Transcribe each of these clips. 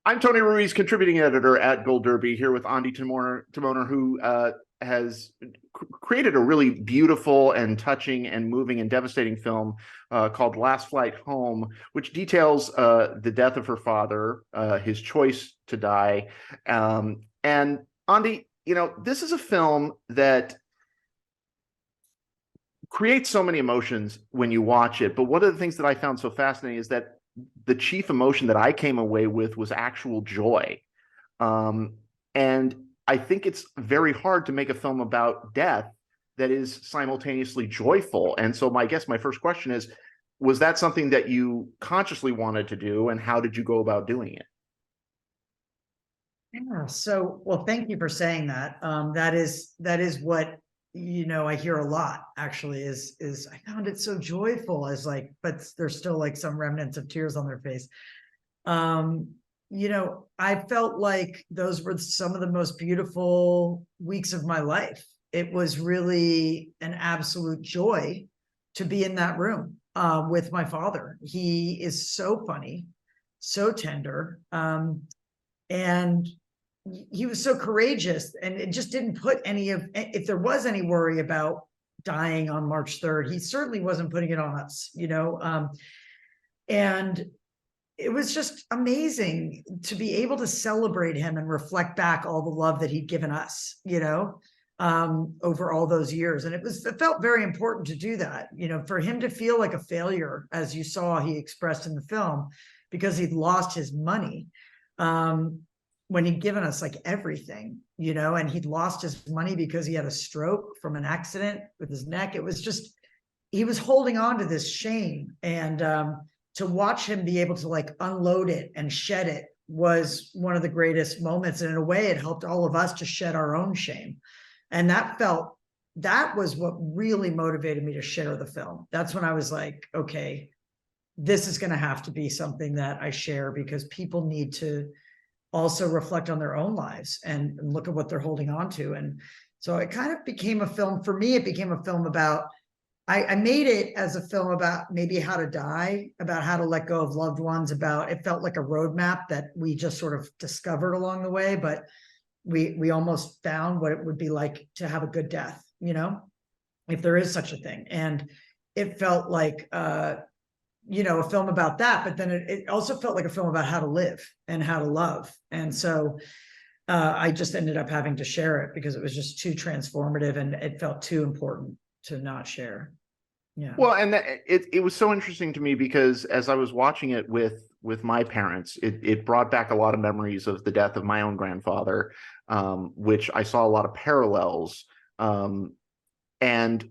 I'm Tony Ruiz, contributing editor at Gold Derby, here with Ondi Timoner, who has created a really beautiful and touching and moving and devastating film called Last Flight Home, which details the death of her father, his choice to die. And Ondi, this is a film that creates so many emotions when you watch it. But one of the things that I found so fascinating is that the chief emotion that I came away with was actual joy. And I think it's very hard to make a film about death that is simultaneously joyful. And so my first question is, was that something that you consciously wanted to do, and how did you go about doing it? Yeah, so, well, thank you for saying that. That is what, I hear a lot actually is I found it so joyful, as like, but there's still like some remnants of tears on their face. I felt like those were some of the most beautiful weeks of my life. It was really an absolute joy to be in that room with my father. He is so funny, so tender, and he was so courageous, and it just didn't put if there was any worry about dying on March 3rd, he certainly wasn't putting it on us, and it was just amazing to be able to celebrate him and reflect back all the love that he'd given us, over all those years. And it felt very important to do that, for him to feel like a failure, as you saw he expressed in the film, because he'd lost his money. When he'd given us like everything, and he'd lost his money because he had a stroke from an accident with his neck. It was just, he was holding on to this shame, and to watch him be able to like unload it and shed it was one of the greatest moments. And in a way, it helped all of us to shed our own shame. And that was what really motivated me to share the film. That's when I was like, okay, this is going to have to be something that I share, because people need to also reflect on their own lives and look at what they're holding on to. And so it kind of became a film. For me, it became a film about, I made it as a film about maybe how to die, about how to let go of loved ones, it felt like a roadmap that we just sort of discovered along the way, but we almost found what it would be like to have a good death, if there is such a thing. And it felt like, a film about that, but then it also felt like a film about how to live and how to love. And so I just ended up having to share it because it was just too transformative, and it felt too important to not share. Yeah. Well, and it was so interesting to me because as I was watching it with my parents, it brought back a lot of memories of the death of my own grandfather, which I saw a lot of parallels, and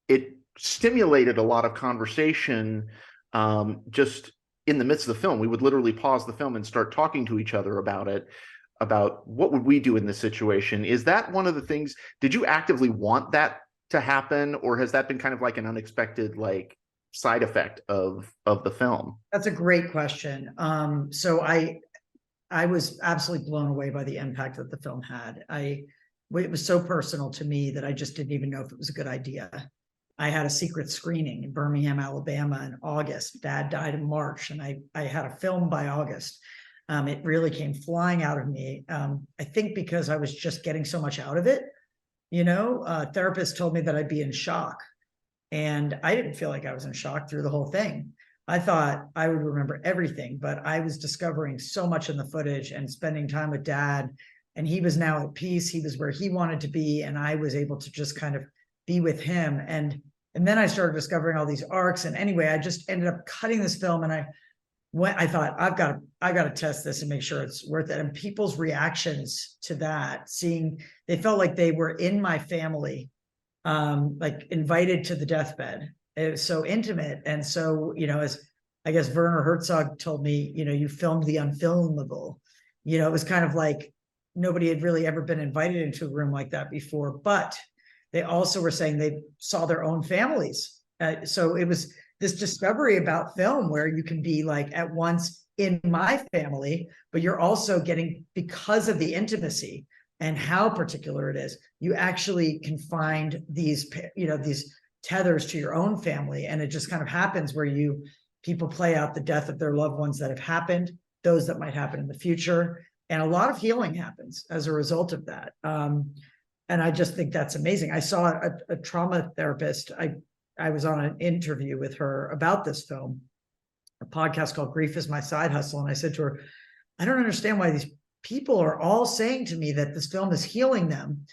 it stimulated a lot of conversation. Just in the midst of the film, we would literally pause the film and start talking to each other about it, about what would we do in this situation. Is that one of the things, did you actively want that to happen, or has that been kind of like an unexpected like side effect of the film? That's a great question. So I was absolutely blown away by the impact that the film had. It was so personal to me that I just didn't even know if it was a good idea. I had a secret screening in Birmingham, Alabama in August. Dad died in March, and I had a film by August. It really came flying out of me. I think because I was just getting so much out of it. A therapist told me that I'd be in shock, and I didn't feel like I was in shock through the whole thing. I thought I would remember everything, but I was discovering so much in the footage and spending time with Dad, and he was now at peace. He was where he wanted to be, and I was able to just kind of be with him. And then I started discovering all these arcs. And anyway, I just ended up cutting this film, and I thought, I got to test this and make sure it's worth it. And people's reactions to that, they felt like they were in my family, like invited to the deathbed. It was so intimate. And so, as I guess Werner Herzog told me, you filmed the unfilmable. It was kind of like nobody had really ever been invited into a room like that before, but they also were saying they saw their own families. So it was this discovery about film where you can be like at once in my family, but you're also getting, because of the intimacy and how particular it is, you actually can find these tethers to your own family. And it just kind of happens where people play out the death of their loved ones that have happened. those that might happen in the future. And a lot of healing happens as a result of that. And I just think that's amazing. I saw a trauma therapist. I was on an interview with her about this film, a podcast called Grief is My Side Hustle. And I said to her, I don't understand why these people are all saying to me that this film is healing them,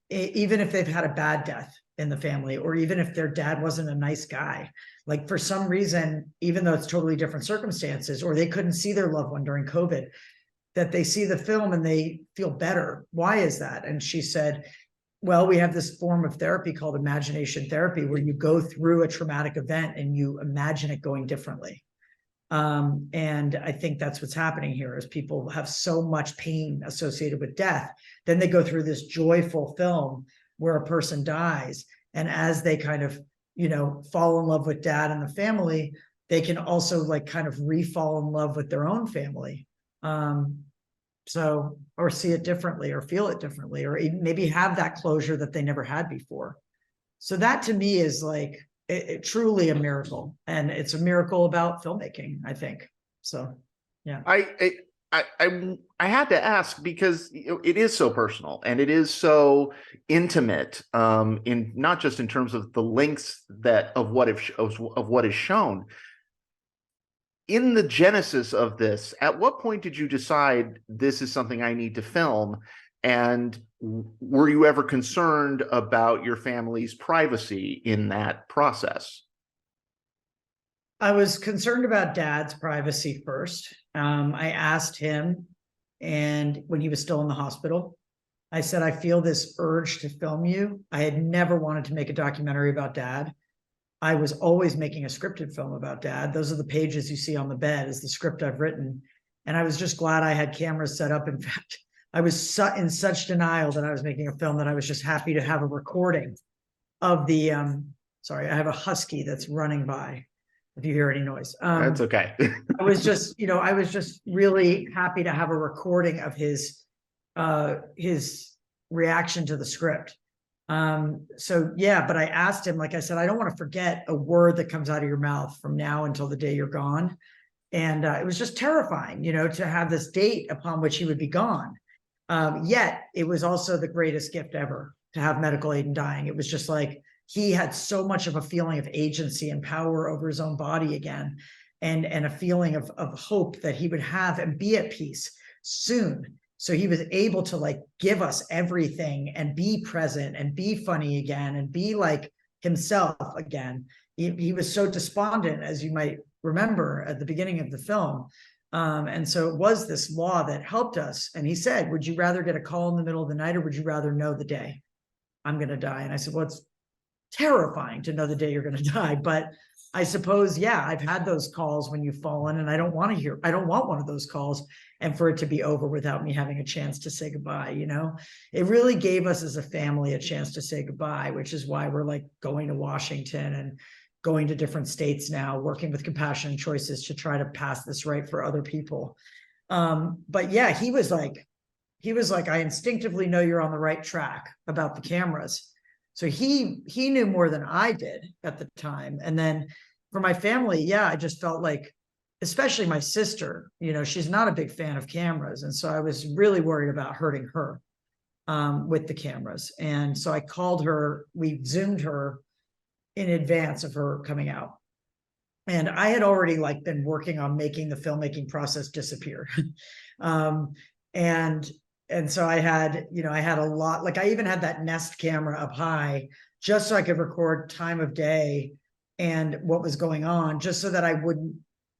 even if they've had a bad death in the family, or even if their dad wasn't a nice guy. Like for some reason, even though it's totally different circumstances, or they couldn't see their loved one during COVID, that they see the film and they feel better. Why is that? And she said, well, we have this form of therapy called imagination therapy, where you go through a traumatic event and you imagine it going differently. And I think that's what's happening here, is people have so much pain associated with death. Then they go through this joyful film where a person dies. And as they kind of, fall in love with dad and the family, they can also like kind of re-fall in love with their own family. Or see it differently, or feel it differently, or maybe have that closure that they never had before. So that to me is like truly a miracle, and it's a miracle about filmmaking, I think. So, yeah. I had to ask because it is so personal and it is so intimate, in not just in terms of the lengths of what is shown. In the genesis of this, at what point did you decide this is something I need to film? And were you ever concerned about your family's privacy in that process? I was concerned about dad's privacy first. I asked him, and when he was still in the hospital, I said, I feel this urge to film you. I had never wanted to make a documentary about dad. I was always making a scripted film about dad. Those are the pages you see on the bed, is the script I've written. And I was just glad I had cameras set up. In fact, I was in such denial that I was making a film that I was just happy to have a recording of the, sorry, I have a husky that's running by, if you hear any noise. That's okay. I was just really happy to have a recording of his reaction to the script. So yeah, but I asked him, like I said, I don't want to forget a word that comes out of your mouth from now until the day you're gone. And it was just terrifying, to have this date upon which he would be gone. Yet it was also the greatest gift ever to have medical aid in dying. It was just like, he had so much of a feeling of agency and power over his own body again, and a feeling of hope that he would have and be at peace soon. So he was able to like give us everything and be present and be funny again and be like himself again. He was so despondent, as you might remember at the beginning of the film. And so it was this law that helped us. And he said, would you rather get a call in the middle of the night, or would you rather know the day I'm going to die? And I said, well, it's terrifying to know the day you're going to die. But I suppose, yeah, I've had those calls when you've fallen, and I don't want one of those calls and for it to be over without me having a chance to say goodbye. It really gave us as a family a chance to say goodbye, which is why we're like going to Washington and going to different states now, working with Compassion and Choices to try to pass this right for other people. But yeah, he was like, I instinctively know you're on the right track about the cameras. So he knew more than I did at the time. And then for my family, yeah, I just felt like, especially my sister, she's not a big fan of cameras. And so I was really worried about hurting her with the cameras. And so I called her, we Zoomed her in advance of her coming out. And I had already like been working on making the filmmaking process disappear. And so I had a lot, like I even had that Nest camera up high just so I could record time of day and what was going on, just so that I wouldn't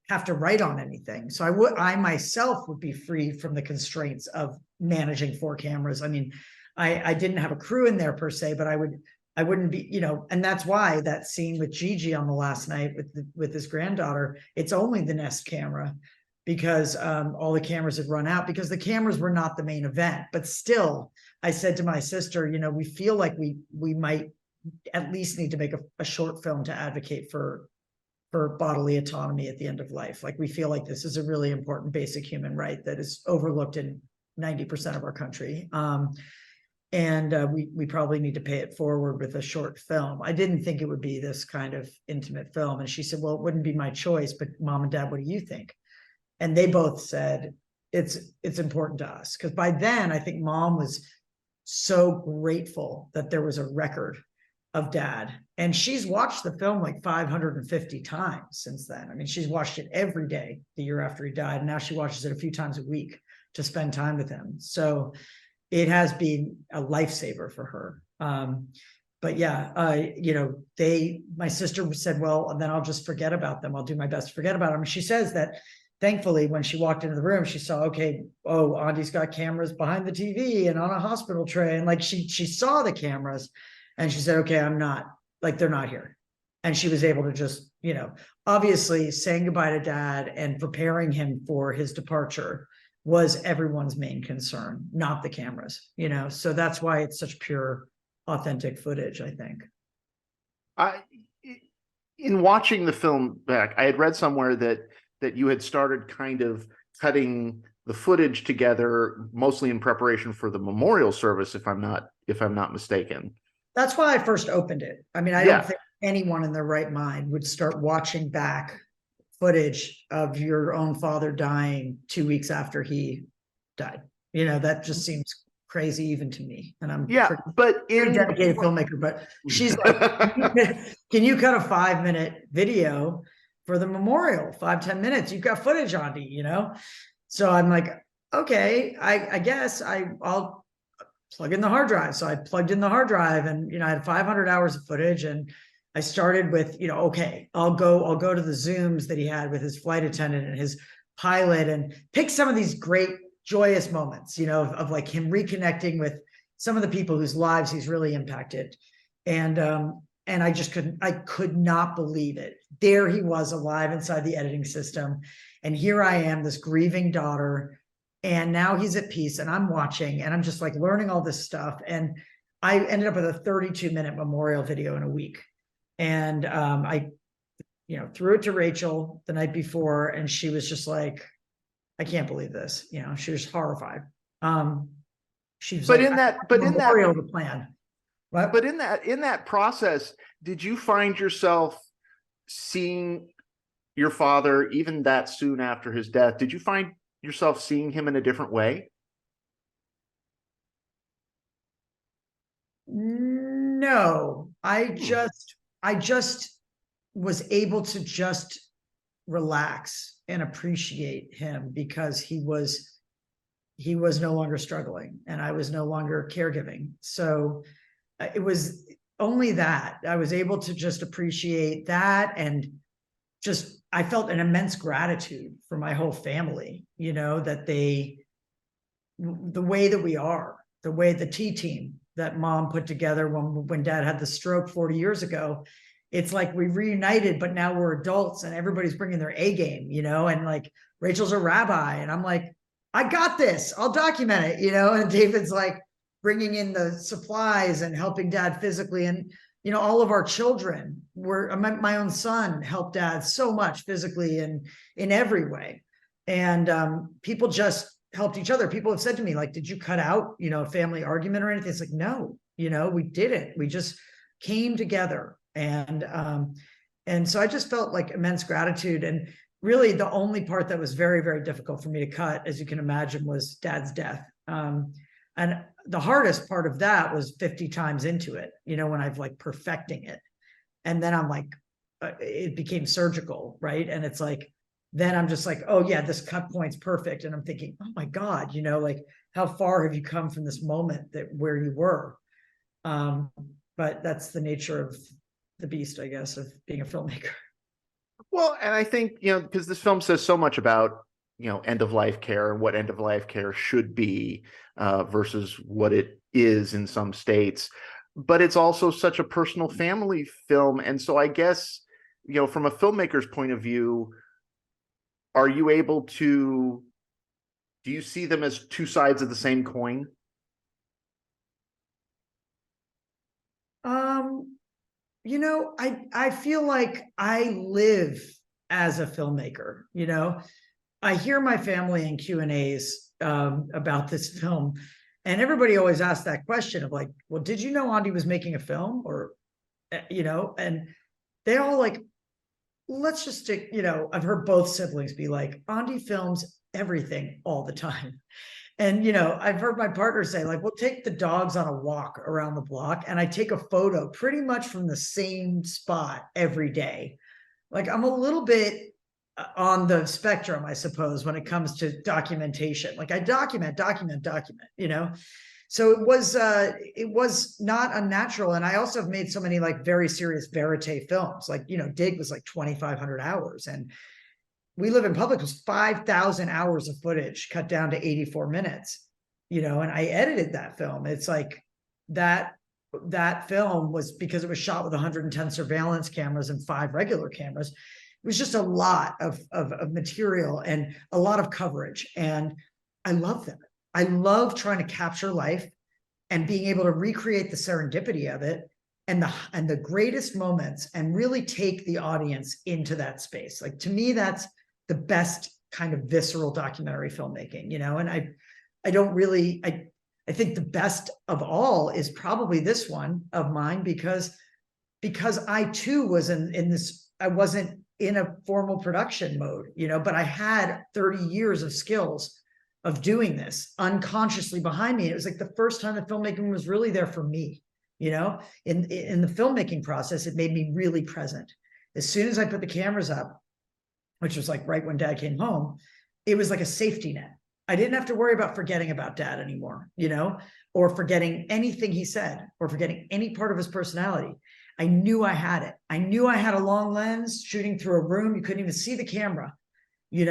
have to write on anything. So I myself would be free from the constraints of managing 4 cameras. I mean, I didn't have a crew in there per se, but I wouldn't be, and that's why that scene with Gigi on the last night with his granddaughter, it's only the Nest camera, because all the cameras had run out, because the cameras were not the main event. But still, I said to my sister, we feel like we might at least need to make a short film to advocate for bodily autonomy at the end of life. Like, we feel like this is a really important basic human right that is overlooked in 90% of our country. And we probably need to pay it forward with a short film. I didn't think it would be this kind of intimate film. And she said, well, it wouldn't be my choice, but Mom and Dad, what do you think? And they both said it's important to us, because by then I think mom was so grateful that there was a record of dad, and she's watched the film like 550 times since then. I mean, she's watched it every day the year after he died, and now she watches it a few times a week to spend time with him. So it has been a lifesaver for her. But yeah, you know, my sister said, well, then I'll just forget about them. I'll do my best to forget about them. And she says that thankfully, when she walked into the room, she saw, okay, oh, Ondi's got cameras behind the TV and on a hospital tray. And like, she saw the cameras and she said, okay, I'm not, like, they're not here. And she was able to just, you know, obviously saying goodbye to dad and preparing him for his departure was everyone's main concern, not the cameras, you know? So that's why it's such pure, authentic footage, I think. In watching the film back, I had read somewhere that you had started kind of cutting the footage together, mostly in preparation for the memorial service, if I'm not mistaken. That's why I first opened it. I mean, I don't think anyone in their right mind would start watching back footage of your own father dying 2 weeks after he died. You know, that just seems crazy even to me. And I'm pretty dedicated filmmaker, but she's like, can you cut a 5-minute video for the memorial? 5-10 minutes, you've got footage, Ondi, you know? So I'm like, okay, I guess I'll plug in the hard drive. So I plugged in the hard drive, and, you know, I had 500 hours of footage, and I started with, you know, okay, I'll go to the Zooms that he had with his flight attendant and his pilot and pick some of these great joyous moments, you know, of like him reconnecting with some of the people whose lives he's really impacted. And I just I could not believe it. There he was, alive inside the editing system. And here I am, this grieving daughter, and now he's at peace, and I'm watching, and I'm just like learning all this stuff. And I ended up with a 32-minute memorial video in a week. And I, you know, threw it to Rachel the night before, and she was just like, I can't believe this. You know, she was horrified. She was but like, in that plan. What? But in that process, did you find yourself seeing your father even that soon after his death? Did you find yourself seeing him in a different way? No, I just was able to just relax and appreciate him, because he was no longer struggling, and I was no longer caregiving. So it was only that I was able to just appreciate that, and just, I felt an immense gratitude for my whole family, you know, that the way that we are, the way the T-team that mom put together when dad had the stroke 40 years ago, it's like we reunited, but now we're adults and everybody's bringing their A game, you know, and like Rachel's a rabbi, and I'm like, I got this, I'll document it, you know, and David's like bringing in the supplies and helping dad physically. And, you know, all of our children were, my own son helped dad so much physically and in every way. And people just helped each other. People have said to me, like, did you cut out, you know, a family argument or anything? It's like, no, you know, we didn't. We just came together. And so I just felt like immense gratitude. And really the only part that was very, very difficult for me to cut, as you can imagine, was dad's death. And the hardest part of that was 50 times into it, you know, when I've like perfecting it. And then I'm like, it became surgical, right? And it's like, then I'm just like, oh yeah, this cut point's perfect. And I'm thinking, oh my God, you know, like how far have you come from this moment where you were? But that's the nature of the beast, I guess, of being a filmmaker. Well, and I think, you know, because this film says so much about, you know, end of life care and what end of life care should be versus what it is in some states. But it's also such a personal family film. And so I guess, you know, from a filmmaker's point of view, are you able to, do you see them as two sides of the same coin? You know, I feel like I live as a filmmaker, you know. I hear my family in Q&As about this film, and everybody always asks that question of like, well, did you know Ondi was making a film? Or, you know, and they all like let's just stick, I've heard both siblings be like, Ondi films everything all the time. And, I've heard my partner say, like, we'll take the dogs on a walk around the block and I take a photo pretty much from the same spot every day. Like, I'm a little bit on the spectrum, I suppose, when it comes to documentation. Like, I document. So it was not unnatural. And I also have made so many like very serious verite films. Like, Dig was like 2,500 hours, and We Live in Public was 5,000 hours of footage cut down to 84 minutes, and I edited that film. It's like that film was, because it was shot with 110 surveillance cameras and 5 regular cameras. It was just a lot of material and a lot of coverage. And I love that. I love trying to capture life and being able to recreate the serendipity of it and the greatest moments, and really take the audience into that space. Like, to me, that's the best kind of visceral documentary filmmaking, and I don't really, I think the best of all is probably this one of mine, because I too was in this, I wasn't in a formal production mode, but I had 30 years of skills of doing this unconsciously behind me. It was like the first time that filmmaking was really there for me, in the filmmaking process. It made me really present. As soon as I put the cameras up, which was like right when Dad came home, it was like a safety net. I didn't have to worry about forgetting about Dad anymore, or forgetting anything he said, or forgetting any part of his personality. I knew I had it. I knew I had a long lens shooting through a room. You couldn't even see the camera, and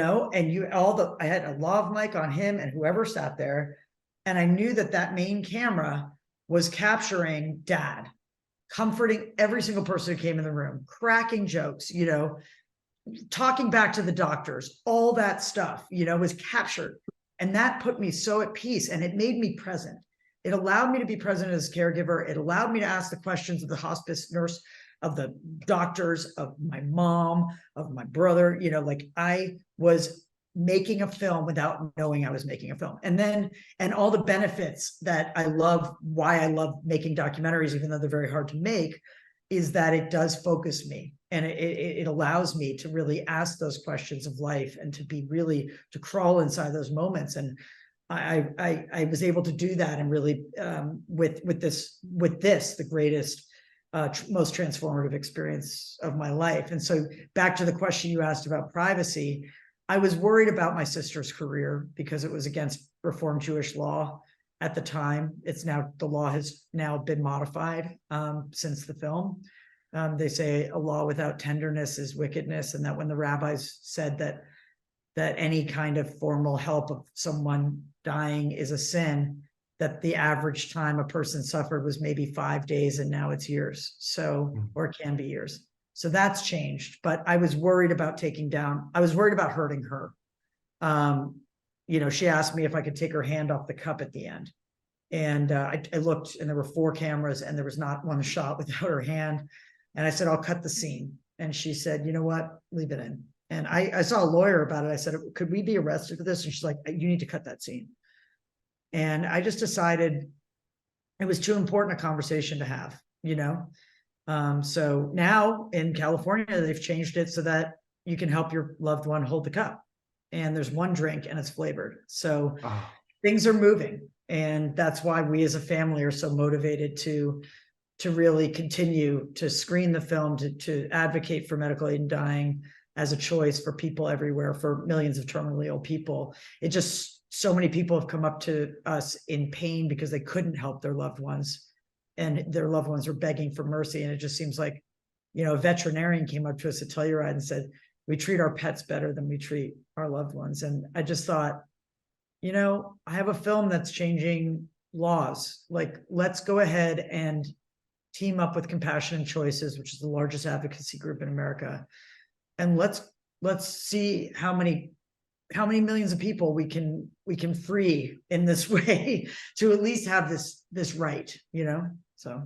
I had a lav mic on him and whoever sat there. And I knew that main camera was capturing Dad, comforting every single person who came in the room, cracking jokes, talking back to the doctors, all that stuff, was captured. And that put me so at peace, and it made me present. It allowed me to be present as a caregiver. It allowed me to ask the questions of the hospice nurse, of the doctors, of my mom, of my brother, like I was making a film without knowing I was making a film. And all the benefits that I love, why I love making documentaries, even though they're very hard to make, is that it does focus me, and it allows me to really ask those questions of life, and to crawl inside those moments. And I was able to do that, and really with this the greatest most transformative experience of my life. And so back to the question you asked about privacy, I was worried about my sister's career because it was against Reformed Jewish law at the time. The law has now been modified since the film. They say a law without tenderness is wickedness, and that when the rabbis said that any kind of formal help of someone dying is a sin, that the average time a person suffered was maybe 5 days, and now it's years. Or it can be years. So that's changed. But I was worried about hurting her. She asked me if I could take her hand off the cup at the end. And I looked, and there were 4 cameras, and there was not one shot without her hand. And I said, I'll cut the scene. And she said, you know what, leave it in. And I saw a lawyer about it. I said, could we be arrested for this? And she's like, you need to cut that scene. And I just decided it was too important a conversation to have, So now in California, they've changed it so that you can help your loved one hold the cup. And there's one drink and it's flavored. So things are moving. And that's why we as a family are so motivated to really continue to screen the film, to advocate for medical aid in dying as a choice for people everywhere, for millions of terminally ill people. So many people have come up to us in pain because they couldn't help their loved ones, and their loved ones were begging for mercy. And it just seems like, a veterinarian came up to us at Telluride and said, we treat our pets better than we treat our loved ones. And I just thought, I have a film that's changing laws. Like, let's go ahead and team up with Compassion and Choices, which is the largest advocacy group in America. And let's see how many millions of people we can free in this way to at least have this right, so.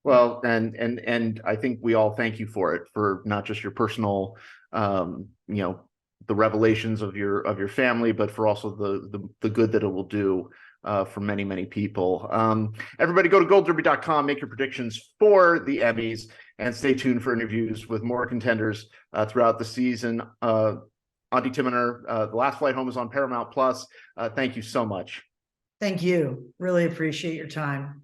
Well, and I think we all thank you for it, for not just your personal, the revelations of your family, but for also the good that it will do for many, many people. Everybody go to goldderby.com, make your predictions for the Emmys. and stay tuned for interviews with more contenders throughout the season. Ondi Timoner, The Last Flight Home is on Paramount Plus. Thank you so much. Thank you. Really appreciate your time.